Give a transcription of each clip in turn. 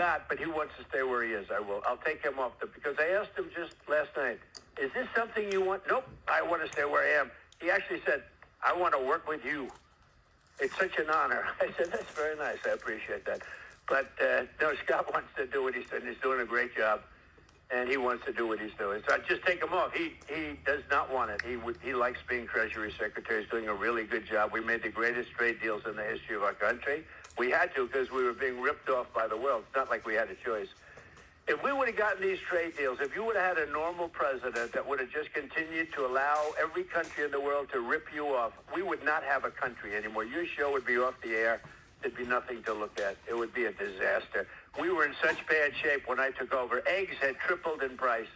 not, but he wants to stay where he is. I'll take him off because I asked him just last night, is this something you want? Nope, I want to stay where I am. He actually said, I want to work with you. It's such an honor. I said, that's very nice. I appreciate that. But no, Scott wants to do what he's doing. He's doing a great job, and he wants to do what he's doing. So I just take him off. He does not want it. He likes being Treasury Secretary. He's doing a really good job. We made the greatest trade deals in the history of our country. We had to because we were being ripped off by the world. It's not like we had a choice. If we would have gotten these trade deals, if you would have had a normal president that would have just continued to allow every country in the world to rip you off, we would not have a country anymore. Your show would be off the air. There'd be nothing to look at. It would be a disaster. We were in such bad shape when I took over. Eggs had tripled in price.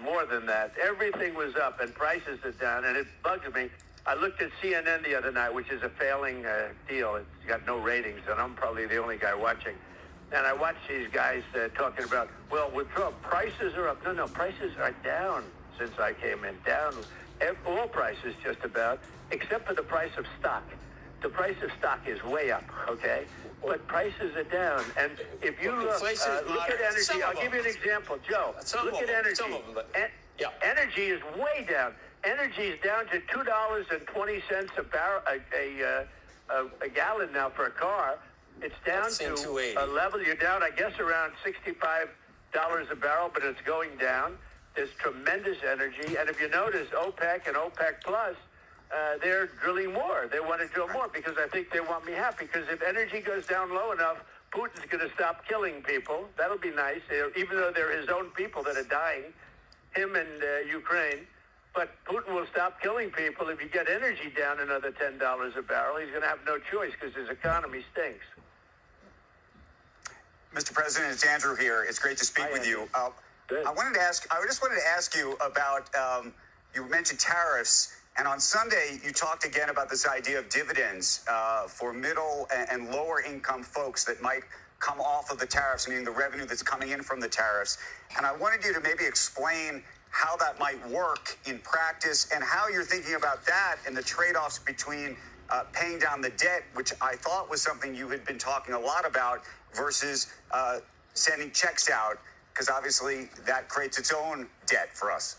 More than that. Everything was up and prices are down, and it bugged me. I looked at CNN the other night, which is a failing deal. It's got no ratings, and I'm probably the only guy watching. And I watched these guys talking about, well, with Trump, prices are up. No, prices are down since I came in. Down. All prices just about, except for the price of stock. The price of stock is way up, okay? But prices are down. And if you look at energy, I'll give you an example. Joe, look at energy. Energy is way down. Energy is down to $2.20 a barrel, a gallon now for a car. It's down to a level. You're down, I guess, around $65 a barrel, but it's going down. There's tremendous energy. And if you notice, OPEC and OPEC Plus, they're drilling more. They want to drill more because I think they want me happy. Because if energy goes down low enough, Putin's going to stop killing people. That'll be nice, even though they're his own people that are dying, him and Ukraine. But Putin will stop killing people if you get energy down another $10 a barrel. He's going to have no choice because his economy stinks. Mr. President, it's Andrew here. It's great to speak with you. I just wanted to ask you about, you mentioned tariffs, and on Sunday you talked again about this idea of dividends for middle and lower income folks that might come off of the tariffs, meaning the revenue that's coming in from the tariffs. And I wanted you to maybe explain how that might work in practice and how you're thinking about that and the trade-offs between paying down the debt, which I thought was something you had been talking a lot about, versus sending checks out, because obviously that creates its own debt for us.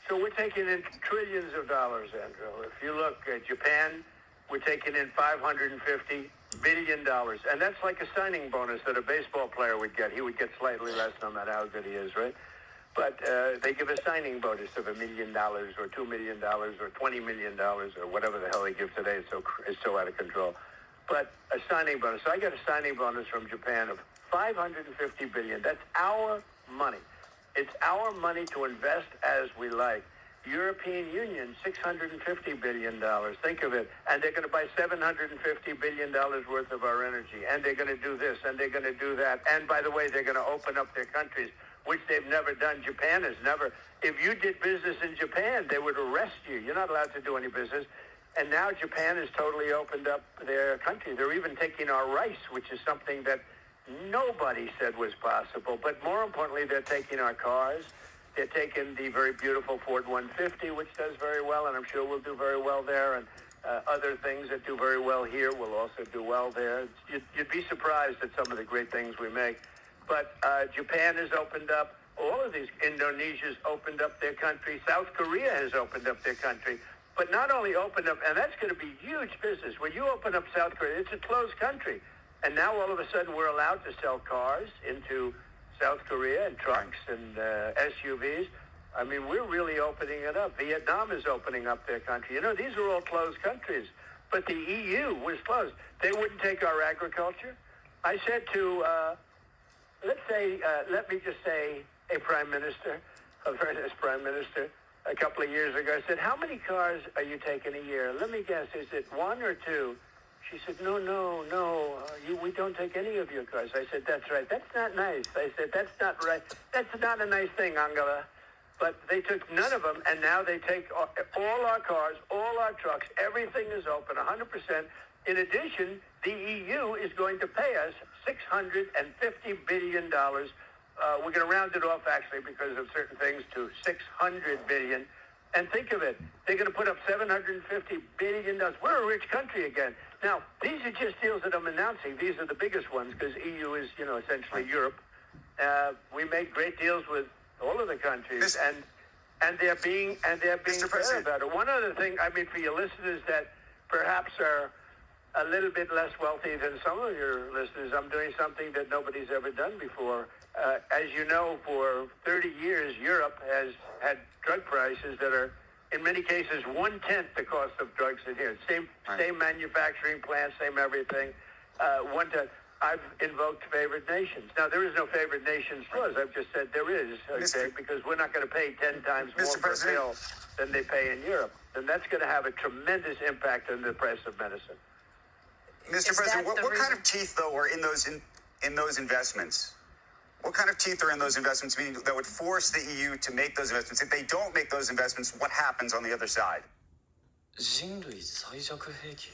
So we're taking in trillions of dollars, Andrew. If you look at Japan, we're taking in $550 billion. And that's like a signing bonus that a baseball player would get. He would get slightly less no matter how good he is, right? But they give a signing bonus of $1 million or $2 million or $20 million or whatever the hell they give today. It's so out of control. But a signing bonus. So I got a signing bonus from Japan of $550 billion. That's our money. It's our money to invest as we like. European Union, $650 billion. Think of it. And they're going to buy $750 billion worth of our energy. And they're going to do this and they're going to do that. And by the way, they're going to open up their countries, which they've never done. Japan has never. If you did business in Japan, they would arrest you. You're not allowed to do any business. And now Japan has totally opened up their country. They're even taking our rice, which is something that nobody said was possible. But more importantly, they're taking our cars. They're taking the very beautiful Ford 150, which does very well, and I'm sure will do very well there. And other things that do very well here will also do well there. You'd be surprised at some of the great things we make. But Japan has opened up. All of these. Indonesia's opened up their country. South Korea has opened up their country. But not only opened up, and that's going to be huge business. When you open up South Korea, it's a closed country. And now all of a sudden we're allowed to sell cars into South Korea and trucks and SUVs. I mean, we're really opening it up. Vietnam is opening up their country. You know, these are all closed countries. But the EU was closed. They wouldn't take our agriculture. I said to, let me just say, a prime minister, a very nice prime minister, a couple of years ago, I said, how many cars are you taking a year? Let me guess, is it one or two? She said, no, we don't take any of your cars. I said, that's right. That's not nice. I said, that's not right. That's not a nice thing, Angela. But they took none of them, and now they take all our cars, all our trucks. Everything is open, 100%. In addition, the EU is going to pay us $650 billion. We're going to round it off, actually, because of certain things, to $600 billion. And think of it, they're going to put up $750 billion. We're a rich country again. Now, these are just deals that I'm announcing. These are the biggest ones because EU is, essentially Europe. We made great deals with all of the countries, and they're being fair about it. One other thing, for your listeners that perhaps are a little bit less wealthy than some of your listeners, I'm doing something that nobody's ever done before. As you know, for 30 years, Europe has had drug prices that are, in many cases, 1/10 the cost of drugs in here. Same manufacturing plants, same everything. 1/10. I've invoked favored nations. Now, there is no favored nations clause. I've just said there is, okay, because we're not going to pay 10 times more per pill than they pay in Europe. And that's going to have a tremendous impact on the price of medicine. Mr. President, what kind of teeth, though, are in those investments? What kind of teeth are in those investments, meaning that would force the EU to make those investments? If they don't make those investments, what happens on the other side? 人類最弱兵器